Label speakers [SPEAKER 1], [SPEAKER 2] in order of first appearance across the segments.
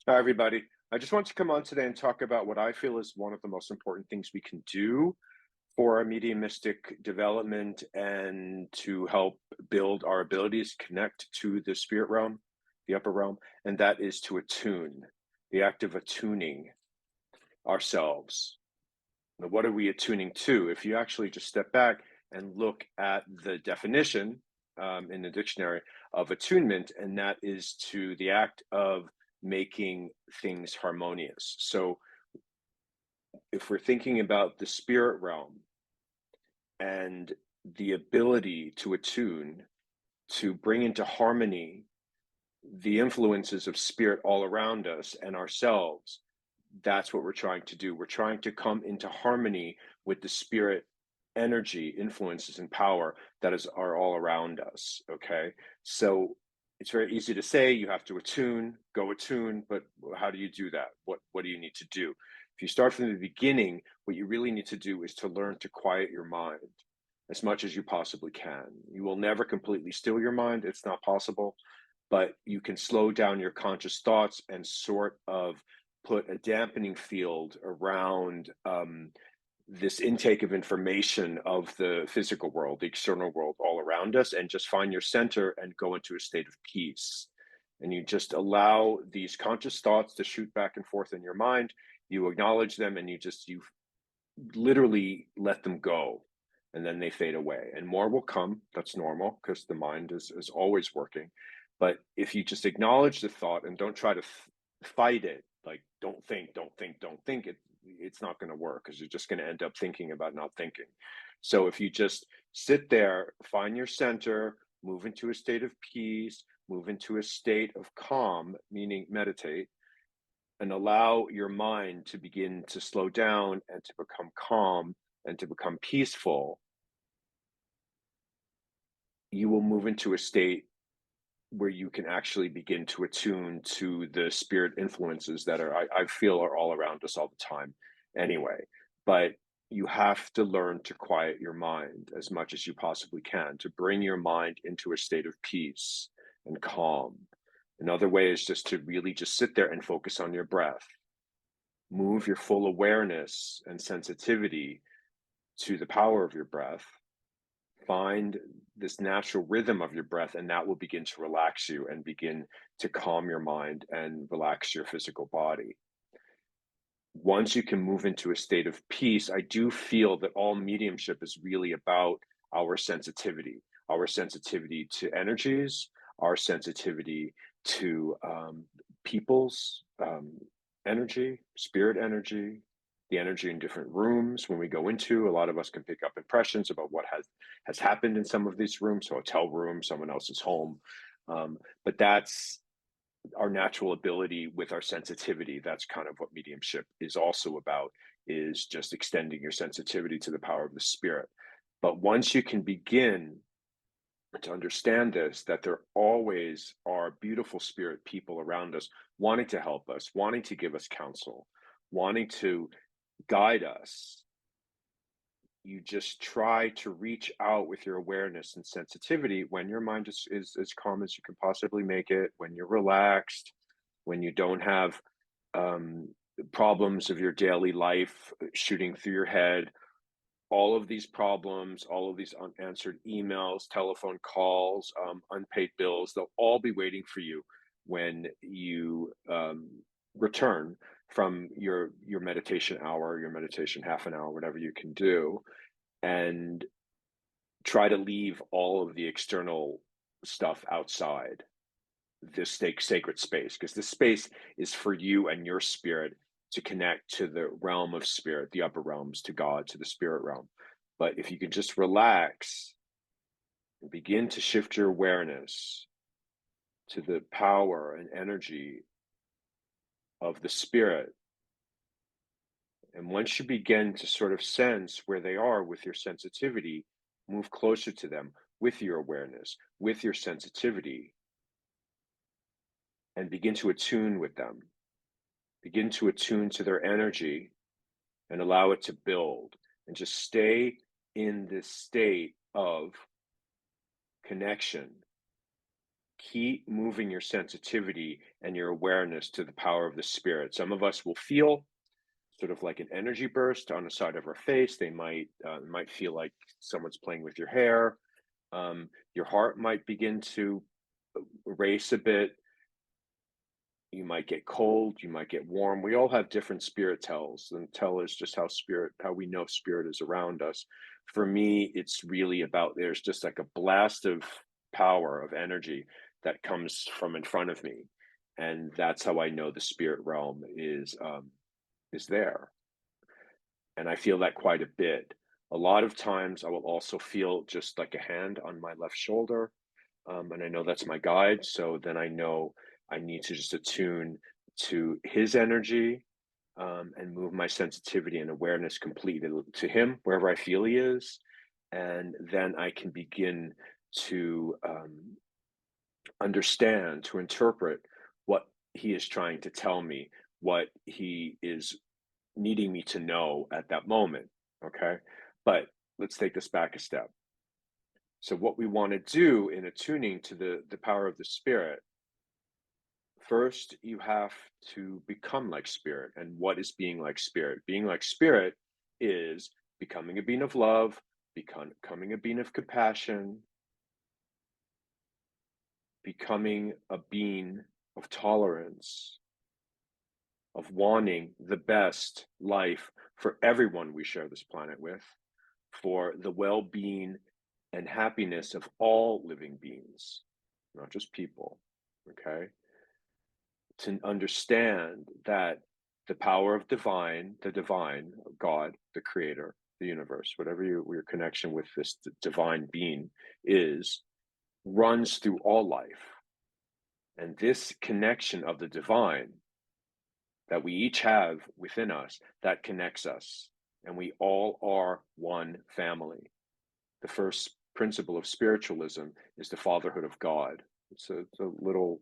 [SPEAKER 1] Hi, everybody. I just want to come on today and talk about what I feel is one of the most important things we can do for our mediumistic development and to help build our abilities to connect to the spirit realm, the upper realm, and that is to attune, the act of attuning ourselves. Now, what are we attuning to? If you actually just step back and look at the definition in the dictionary of attunement, and that is to the act of making things harmonious. So, if we're thinking about the spirit realm and the ability to attune, to bring into harmony the influences of spirit all around us and ourselves, that's what we're trying to do. We're trying to come into harmony with the spirit energy, influences, and power are all around us. Okay. So it's very easy to say you have to attune, go attune, but how do you do that? What do you need to do? If you start from the beginning, what you really need to do is to learn to quiet your mind as much as you possibly can. You will never completely still your mind. It's not possible, but you can slow down your conscious thoughts and sort of put a dampening field around this intake of information of the physical world, the external world all around us, and just find your center and go into a state of peace. And you just allow these conscious thoughts to shoot back and forth in your mind. You acknowledge them and you literally let them go, and then they fade away. And more will come. That's normal because the mind is always working. But if you just acknowledge the thought and don't try to fight it, like don't think, don't think, don't think, it's not going to work because you're just going to end up thinking about not thinking. So if you just sit there, find your center, move into a state of peace, move into a state of calm, meaning meditate, and allow your mind to begin to slow down and to become calm and to become peaceful, you will move into a state where you can actually begin to attune to the spirit influences that I feel are all around us all the time anyway. But you have to learn to quiet your mind as much as you possibly can, to bring your mind into a state of peace and calm. Another way is just to really just sit there and focus on your breath. Move your full awareness and sensitivity to the power of your breath. Find this natural rhythm of your breath, and that will begin to relax you and begin to calm your mind and relax your physical body. Once you can move into a state of peace, I do feel that all mediumship is really about our sensitivity to energies, our sensitivity to people's energy, spirit energy, the energy in different rooms when we go into. A lot of us can pick up impressions about what has happened in some of these rooms, so hotel room, someone else's home. But that's our natural ability with our sensitivity. That's kind of what mediumship is also about, is just extending your sensitivity to the power of the spirit. But once you can begin to understand this, that there always are beautiful spirit people around us wanting to help us, wanting to give us counsel, wanting to guide us, you just try to reach out with your awareness and sensitivity when your mind is as calm as you can possibly make it, when you're relaxed, when you don't have um, problems of your daily life shooting through your head. All of these problems, all of these unanswered emails, telephone calls, unpaid bills, they'll all be waiting for you when you return from your meditation hour, your meditation half an hour, whatever you can do, and try to leave all of the external stuff outside this sacred space, because this space is for you and your spirit to connect to the realm of spirit, the upper realms, to God, to the spirit realm. But if you can just relax and begin to shift your awareness to the power and energy of the spirit, and once you begin to sort of sense where they are with your sensitivity, move closer to them with your awareness, with your sensitivity, and begin to attune with them. Begin to attune to their energy and allow it to build, and just stay in this state of connection keep moving your sensitivity and your awareness to the power of the spirit. Some of us will feel sort of like an energy burst on the side of our face. They might feel like someone's playing with your hair. Your heart might begin to race a bit. You might get cold, you might get warm. We all have different spirit tells, and tell is just how we know spirit is around us. For me, it's really about there's just like a blast of power, of energy that comes from in front of me. And that's how I know the spirit realm is there. And I feel that quite a bit. A lot of times I will also feel just like a hand on my left shoulder, and I know that's my guide. So then I know I need to just attune to his energy, and move my sensitivity and awareness completely to him wherever I feel he is, and then I can begin to understand, to interpret what he is trying to tell me, what he is needing me to know at that moment. Okay, but let's take this back a step. So what we want to do in attuning to the power of the spirit, first you have to become like spirit. And what is being like spirit? Being like spirit is becoming a being of love, becoming a being of compassion, becoming a being of tolerance, of wanting the best life for everyone we share this planet with, for the well-being and happiness of all living beings, not just people. Okay, to understand that the power of the divine, God, the creator, the universe, whatever your connection with this divine being is, runs through all life. And this connection of the divine that we each have within us, that connects us. And we all are one family. The first principle of spiritualism is the fatherhood of God. It's a little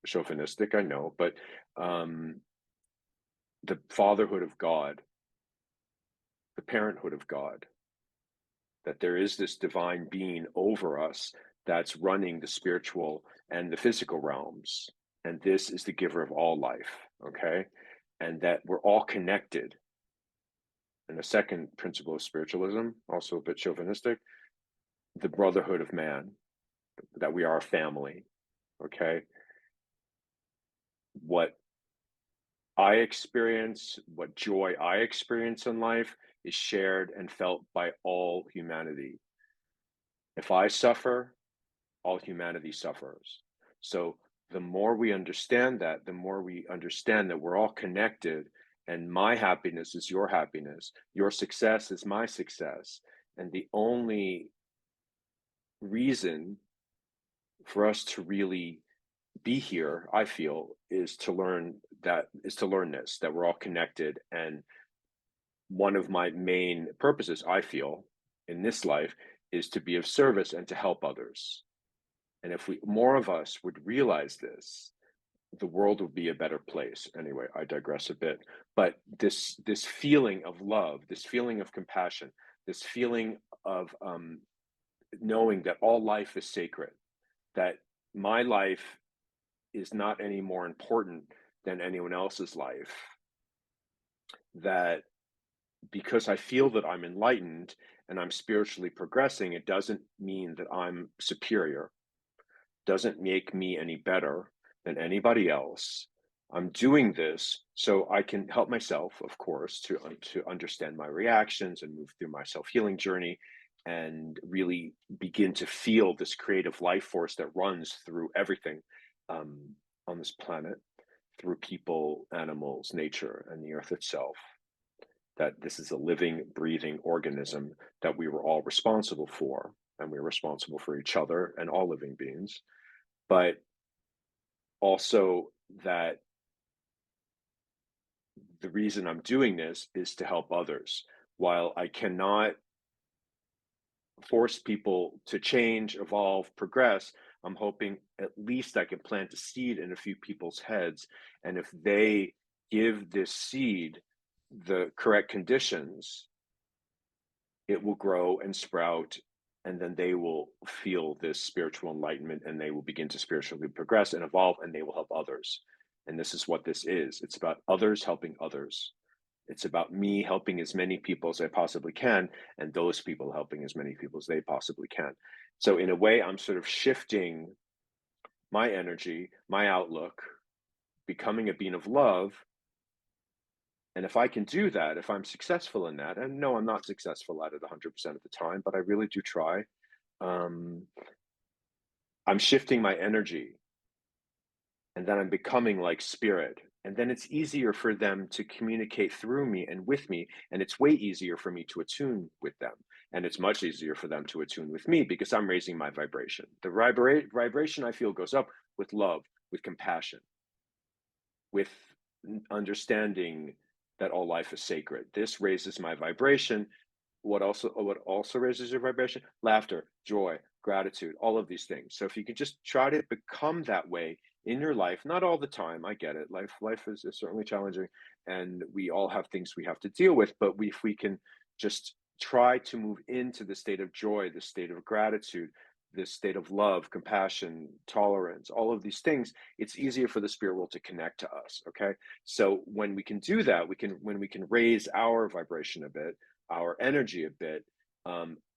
[SPEAKER 1] chauvinistic, I know, but the fatherhood of God, the parenthood of God, that there is this divine being over us that's running the spiritual and the physical realms. And this is the giver of all life, okay? And that we're all connected. And the second principle of spiritualism, also a bit chauvinistic, the brotherhood of man, that we are a family, okay? What I experience, what joy I experience in life is shared and felt by all humanity. If I suffer, all humanity suffers. So the more we understand that, the more we understand that we're all connected, and my happiness is your happiness, your success is my success. And the only reason for us to really be here, I feel, is to learn this, that we're all connected. And one of my main purposes, I feel, in this life is to be of service and to help others. And if more of us would realize this, the world would be a better place. Anyway, I digress a bit. But this feeling of love, this feeling of compassion, this feeling of knowing that all life is sacred, that my life is not any more important than anyone else's life, that because I feel that I'm enlightened and I'm spiritually progressing, it doesn't mean that I'm superior, doesn't make me any better than anybody else. I'm doing this so I can help myself, of course, to understand my reactions and move through my self-healing journey and really begin to feel this creative life force that runs through everything on this planet, through people, animals, nature, and the earth itself. That this is a living, breathing organism that we were all responsible for, and we're responsible for each other and all living beings. But also that the reason I'm doing this is to help others. While I cannot force people to change, evolve, progress, I'm hoping at least I can plant a seed in a few people's heads. And if they give this seed the correct conditions, it will grow and sprout and then they will feel this spiritual enlightenment, and they will begin to spiritually progress and evolve, and they will help others. And this is what this is. It's about others helping others. It's about me helping as many people as I possibly can, and those people helping as many people as they possibly can. So in a way, I'm sort of shifting my energy, my outlook, becoming a being of love. And if I can do that, if I'm successful in that, and no, I'm not successful at it 100% of the time, but I really do try. Um, I'm shifting my energy, and then I'm becoming like spirit. And then it's easier for them to communicate through me and with me. And it's way easier for me to attune with them. And it's much easier for them to attune with me because I'm raising my vibration. The vibration I feel goes up with love, with compassion, with understanding that all life is sacred. This raises my vibration. What also raises your vibration? Laughter, joy, gratitude, all of these things. So if you can just try to become that way in your life, not all the time, I get it. Life is certainly challenging, and we all have things we have to deal with. But if we can just try to move into the state of joy, the state of gratitude, this state of love, compassion, tolerance, all of these things, it's easier for the spirit world to connect to us. Okay. So when we can do that, when we can raise our vibration a bit, our energy a bit,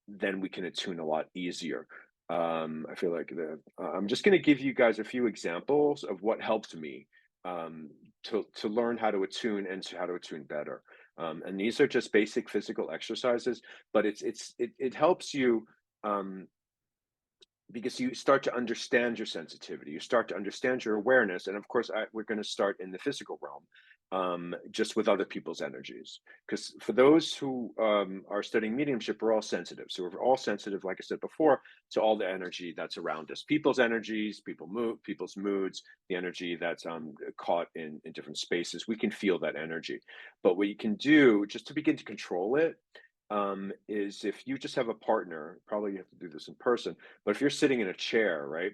[SPEAKER 1] then we can attune a lot easier. I feel like I'm just going to give you guys a few examples of what helped me um, to learn how to attune and to how to attune better. And these are just basic physical exercises, but it helps you um, because you start to understand your sensitivity, you start to understand your awareness, and of course, we're going to start in the physical realm, just with other people's energies. Because for those who are studying mediumship, we're all sensitive. So we're all sensitive, like I said before, to all the energy that's around us, people's energies, people's moods, the energy that's caught in different spaces. We can feel that energy, but what you can do just to begin to control it is if you just have a partner, probably you have to do this in person, but if you're sitting in a chair, right,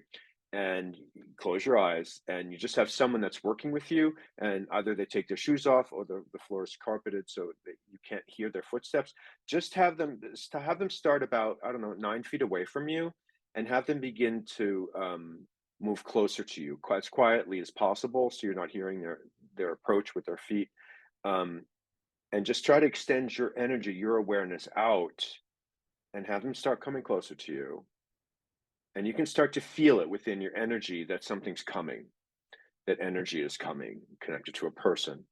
[SPEAKER 1] and you close your eyes and you just have someone that's working with you, and either they take their shoes off or the floor is carpeted so that you can't hear their footsteps, just have them start about, I don't know, 9 feet away from you, and have them begin to move closer to you as quietly as possible so you're not hearing their approach with their feet. Um, and just try to extend your energy, your awareness out, and have them start coming closer to you. And you can start to feel it within your energy that something's coming, that energy is coming, connected to a person,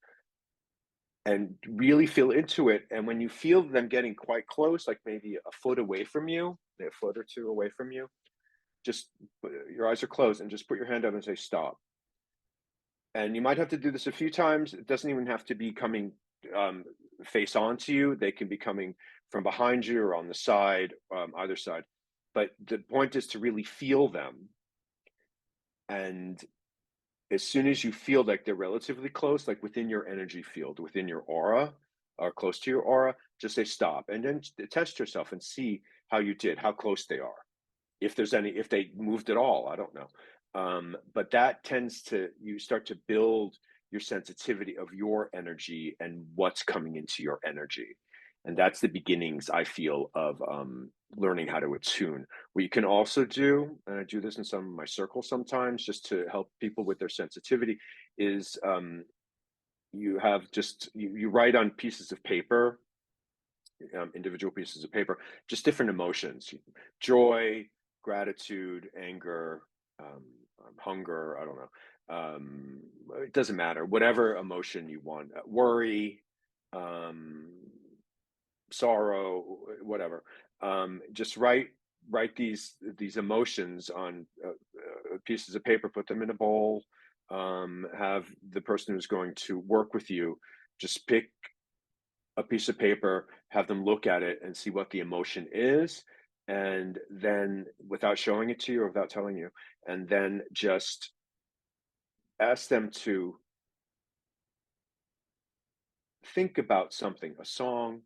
[SPEAKER 1] and really feel into it. And when you feel them getting quite close, like maybe a foot away from you, a foot or two away from you, just your eyes are closed and just put your hand up and say, stop. And you might have to do this a few times. It doesn't even have to be coming um, face on to you. They can be coming from behind you or on the side, either side. But the point is to really feel them. And as soon as you feel like they're relatively close, like within your energy field, within your aura, or close to your aura, just say stop. And then test yourself and see how you did, how close they are. If they moved at all, I don't know. But that tends to, you start to build your sensitivity of your energy and what's coming into your energy. And that's the beginnings, I feel, of learning how to attune. What you can also do, and I do this in some of my circles sometimes, just to help people with their sensitivity, is you write on pieces of paper, individual pieces of paper, just different emotions: joy, gratitude, anger, hunger. I don't know. It doesn't matter. Whatever emotion you want, worry, um, sorrow, whatever. Just write these emotions on pieces of paper. Put them in a bowl. Have the person who's going to work with you just pick a piece of paper, have them look at it and see what the emotion is, and then without showing it to you or without telling you, and then just ask them to think about something, a song,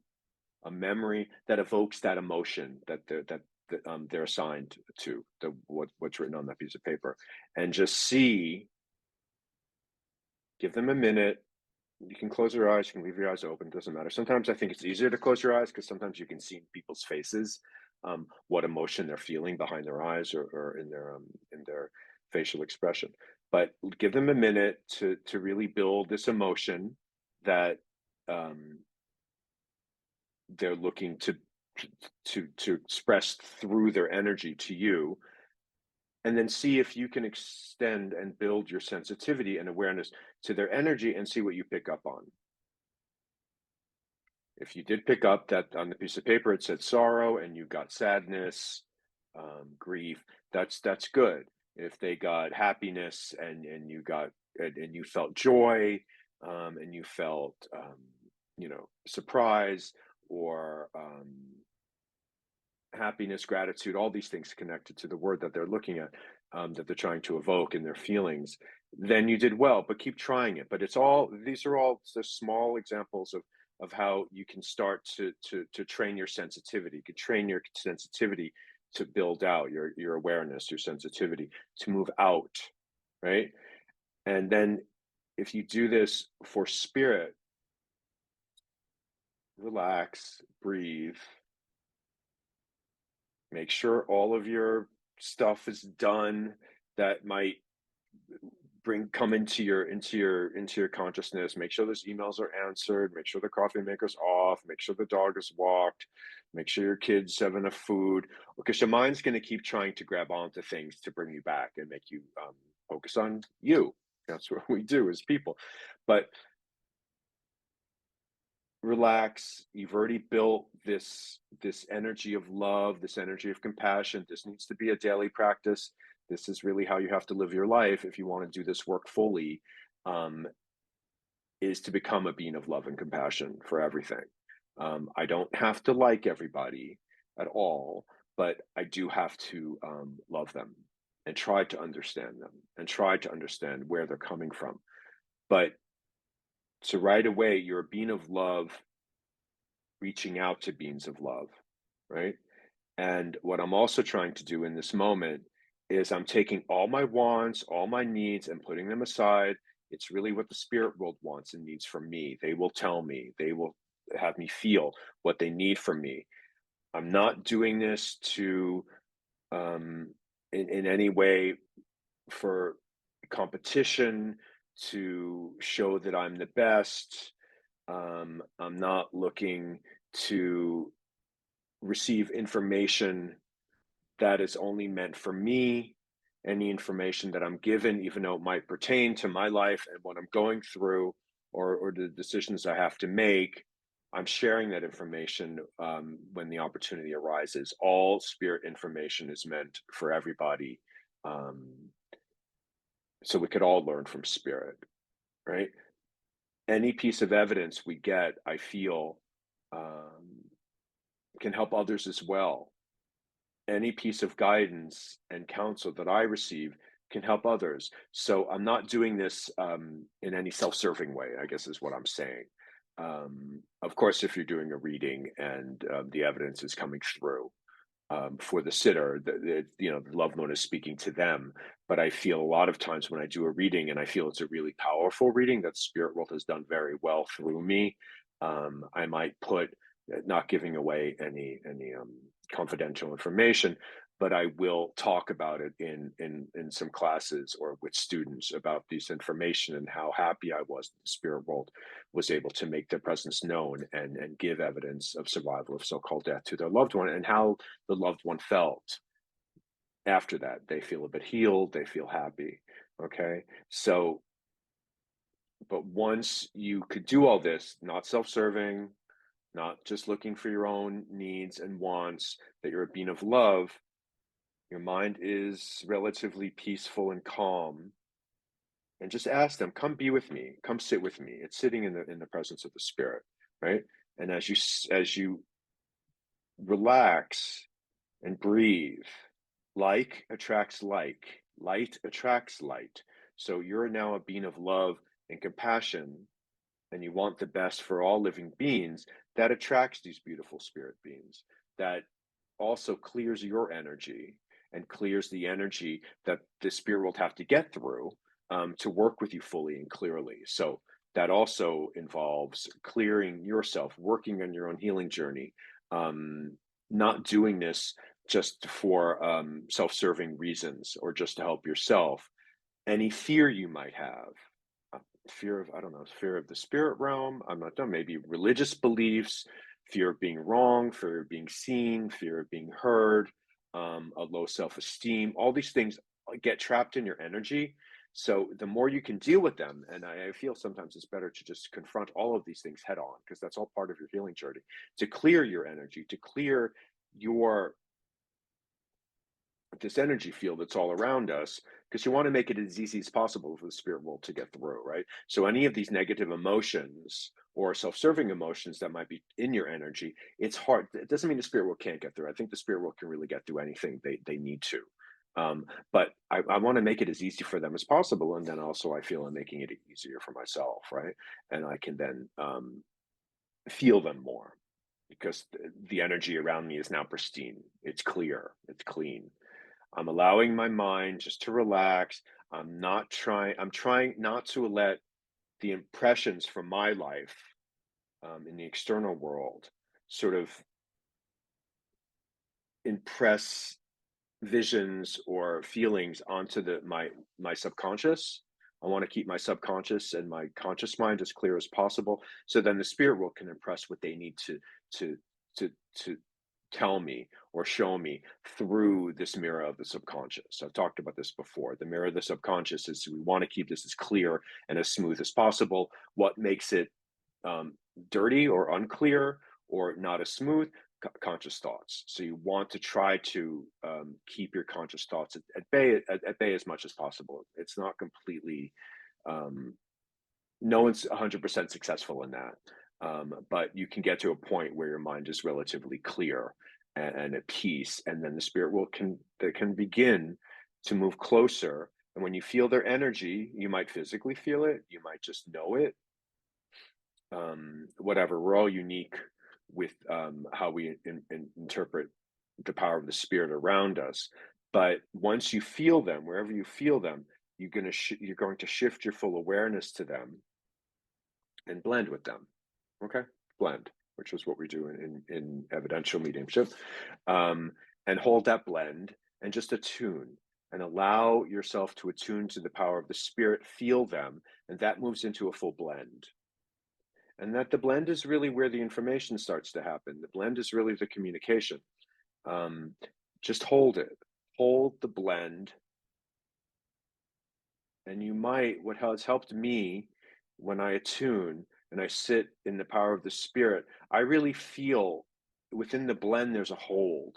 [SPEAKER 1] a memory that evokes that emotion that they're assigned to, what's written on that piece of paper, and just see. Give them a minute. You can close your eyes, you can leave your eyes open, doesn't matter. Sometimes I think it's easier to close your eyes because sometimes you can see people's faces. what emotion they're feeling behind their eyes or in their facial expression. But give them a minute to really build this emotion that um, they're looking to express through their energy to you, and then see if you can extend and build your sensitivity and awareness to their energy and see what you pick up on. If you did pick up that on the piece of paper it said sorrow and you got sadness, grief, that's good. If they got happiness and you got and you felt joy, and you felt surprise or happiness, gratitude, all these things connected to the word that they're looking at, that they're trying to evoke in their feelings, then you did well. But keep trying it. But these are all the small examples of how you can start to train your sensitivity. You could train your sensitivity to build out your awareness, your sensitivity to move out, right? And then if you do this for spirit, relax, breathe, make sure all of your stuff is done that might come into your consciousness. Make sure those emails are answered, make sure the coffee maker's off, make sure the dog is walked, make sure your kids have enough food, because your mind's going to keep trying to grab onto things to bring you back and make you focus on you. That's what we do as people. But relax. You've already built this energy of love, this energy of compassion. This needs to be a daily practice. This is really how you have to live your life if you want to do this work fully, um, is to become a being of love and compassion for everything. I don't have to like everybody at all, but I do have to love them and try to understand them and try to understand where they're coming from. But so right away, you're a being of love reaching out to beings of love, right? And what I'm also trying to do in this moment is I'm taking all my wants, all my needs, and putting them aside. It's really what the spirit world wants and needs from me. They will tell me, they will have me feel what they need from me. I'm not doing this to, in any way, for competition, to show that I'm the best. I'm not looking to receive information that is only meant for me. Any information that I'm given, even though it might pertain to my life and what I'm going through, or the decisions I have to make, I'm sharing that information when the opportunity arises. All spirit information is meant for everybody, um, so we could all learn from spirit, right? Any piece of evidence we get, I feel, um, can help others as well. Any piece of guidance and counsel that I receive can help others. So I'm not doing this in any self-serving way, I guess is what I'm saying. Of course, if you're doing a reading and the evidence is coming through for the sitter, the loved one is speaking to them. But I feel a lot of times when I do a reading and I feel it's a really powerful reading that spirit world has done very well through me, I might put, not giving away any confidential information, but I will talk about it in some classes or with students about this information and how happy I was that the spirit world was able to make their presence known and give evidence of survival of so-called death to their loved one, and how the loved one felt after that. They feel a bit healed, they feel happy. Okay. So, but once you could do all this, not self-serving, not just looking for your own needs and wants, that you're a being of love, your mind is relatively peaceful and calm. And just ask them, come be with me, come sit with me. It's sitting in the presence of the spirit, right? And as you relax and breathe, like attracts like, light attracts light. So you're now a being of love and compassion, and you want the best for all living beings. That attracts these beautiful spirit beings. That also clears your energy and clears the energy that the spirit will have to get through to work with you fully and clearly. So that also involves clearing yourself, working on your own healing journey, not doing this just for self-serving reasons or just to help yourself. Any fear you might have, uh, fear of, I don't know, fear of the spirit realm, I'm not done, maybe religious beliefs, fear of being wrong, fear of being seen, fear of being heard, a low self-esteem, all these things get trapped in your energy. So the more you can deal with them, and I feel sometimes it's better to just confront all of these things head on, because that's all part of your healing journey, to clear your energy, to clear your this energy field that's all around us, because you want to make it as easy as possible for the spirit world to get through, right? So any of these negative emotions or self-serving emotions that might be in your energy, it's hard. It doesn't mean the spirit world can't get through. I think the spirit world can really get through anything they need to. But I want to make it as easy for them as possible, and then also I feel I'm making it easier for myself, right? And I can then feel them more, because the energy around me is now pristine. It's clear. It's clean. I'm allowing my mind just to relax. I'm trying not to let the impressions from my life in the external world sort of impress visions or feelings onto my subconscious. I want to keep my subconscious and my conscious mind as clear as possible, so then the spirit world can impress what they need to to to tell me or show me through this mirror of the subconscious. I've talked about this before. The mirror of the subconscious is, we want to keep this as clear and as smooth as possible. What makes it dirty or unclear or not as smooth? Conscious thoughts. So you want to try to keep your conscious thoughts at bay as much as possible. It's not completely, um, no one's 100% successful in that. But you can get to a point where your mind is relatively clear and at peace, and then the spirit will can begin to move closer. And when you feel their energy, you might physically feel it, you might just know it, whatever. We're all unique with how we interpret the power of the spirit around us. But once you feel them, wherever you feel them, you're going to shift your full awareness to them and blend with them. Okay, blend, which is what we do in evidential mediumship, um, and hold that blend and just attune. And allow yourself to attune to the power of the spirit, feel them, and that moves into a full blend. And that the blend is really where the information starts to happen. The blend is really the communication. Um, just hold it, hold the blend, and you might, what has helped me when I attune and I sit in the power of the spirit, I really feel within the blend there's a hold.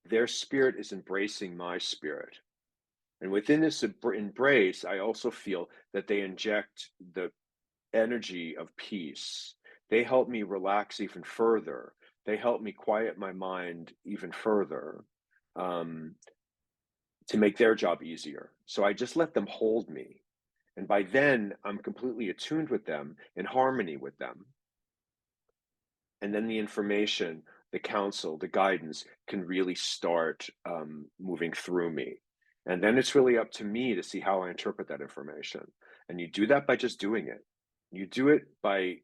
[SPEAKER 1] Their spirit is embracing my spirit. And within this embrace, I also feel that they inject the energy of peace. They help me relax even further. They help me quiet my mind even further, um, to make their job easier. So I just let them hold me. And by then, I'm completely attuned with them, in harmony with them. And then the information, the counsel, the guidance can really start moving through me. And then it's really up to me to see how I interpret that information. And you do that by just doing it. You do it by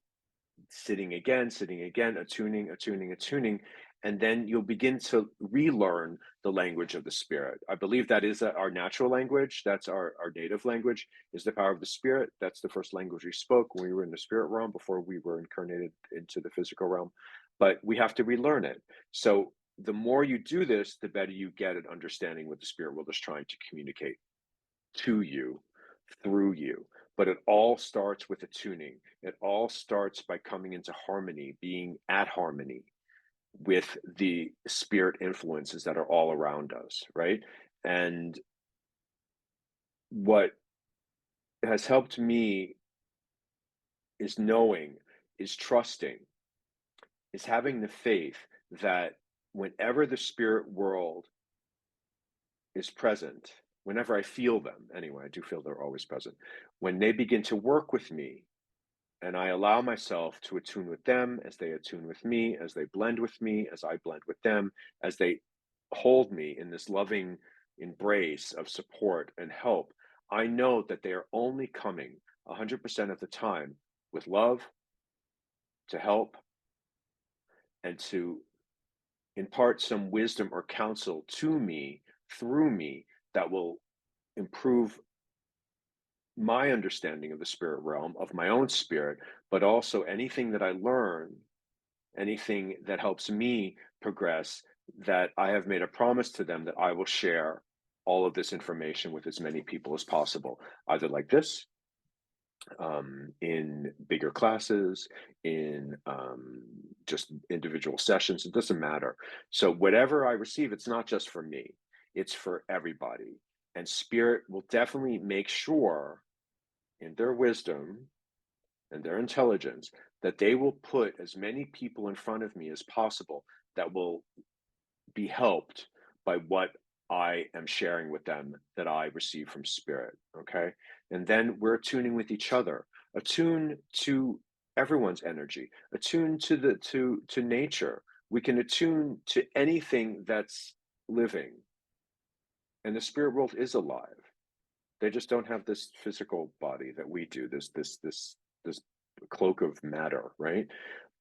[SPEAKER 1] sitting again, attuning, attuning, attuning, and then you'll begin to relearn the language of the spirit. I believe that is our natural language. That's our native language, is the power of the spirit. That's the first language we spoke when we were in the spirit realm before we were incarnated into the physical realm. But we have to relearn it. So the more you do this, the better you get at understanding what the spirit world is trying to communicate to you, through you. But it all starts with attuning. It all starts by coming into harmony, being at harmony with the spirit influences that are all around us, right? And what has helped me is knowing, is trusting, is having the faith that whenever the spirit world is present, whenever I feel them, anyway, I do feel they're always present, when they begin to work with me, and I allow myself to attune with them as they attune with me, as they blend with me, as I blend with them, as they hold me in this loving embrace of support and help, I know that they are only coming 100% of the time with love, to help, and to impart some wisdom or counsel to me through me that will improve my understanding of the spirit realm, of my own spirit, but also anything that I learn, anything that helps me progress, that I have made a promise to them that I will share all of this information with as many people as possible, either like this, in bigger classes, in just individual sessions. It doesn't matter. So, whatever I receive, it's not just for me, it's for everybody. And Spirit will definitely make sure, in their wisdom and their intelligence, that they will put as many people in front of me as possible that will be helped by what I am sharing with them that I receive from spirit. Okay. And then we're attuning with each other, attune to everyone's energy, attune to to nature. We can attune to anything that's living. And the spirit world is alive. They just don't have this physical body that we do, this cloak of matter, right?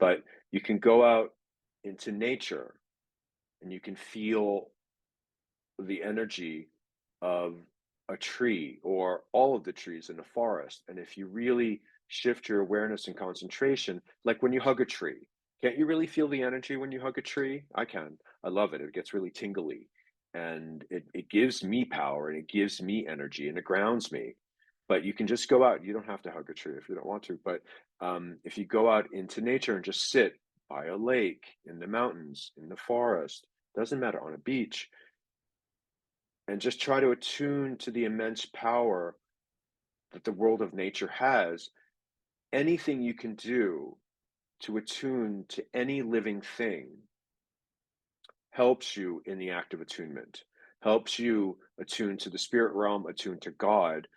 [SPEAKER 1] But you can go out into nature and you can feel the energy of a tree or all of the trees in a forest. And if you really shift your awareness and concentration, like when you hug a tree, can't you really feel the energy when you hug a tree? I can. I love it. It gets really tingly and it gives me power and it gives me energy and it grounds me. But you can just go out. You don't have to hug a tree if you don't want to. But if you go out into nature and just sit by a lake, in the mountains, in the forest, doesn't matter, on a beach, and just try to attune to the immense power that the world of nature has. Anything you can do to attune to any living thing helps you in the act of attunement, helps you attune to the spirit realm, attune to God,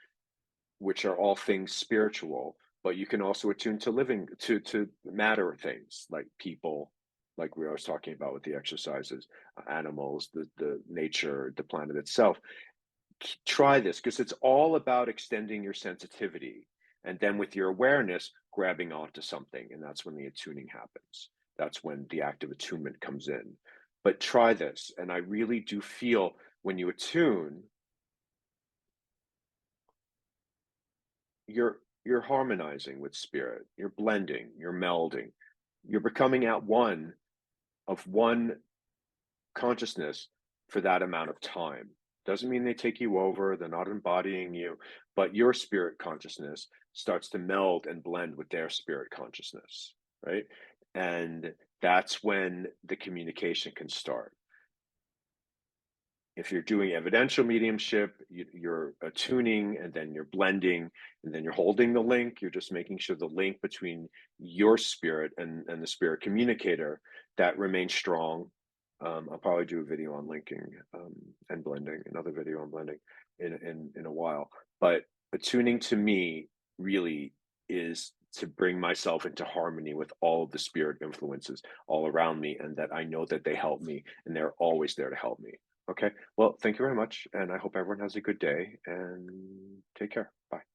[SPEAKER 1] which are all things spiritual. But you can also attune to living, to matter things like people, like we was talking about with the exercises, animals, the nature, the planet itself. Try this because it's all about extending your sensitivity and then with your awareness grabbing onto something, and that's when the attuning happens. That's when the active attunement comes in. But try this, and I really do feel when you attune, you're harmonizing with spirit, you're blending, you're melding, you're becoming at one of one consciousness for that amount of time. Doesn't mean they take you over, they're not embodying you, but your spirit consciousness starts to meld and blend with their spirit consciousness, right? And that's when the communication can start. If you're doing evidential mediumship, you're attuning and then you're blending and then you're holding the link. You're just making sure the link between your spirit and the spirit communicator that remains strong. I'll probably do a video on linking and blending, another video on blending in a while. But attuning to me really is to bring myself into harmony with all of the spirit influences all around me, and that I know that they help me and they're always there to help me. Okay. Well, thank you very much. And I hope everyone has a good day and take care. Bye.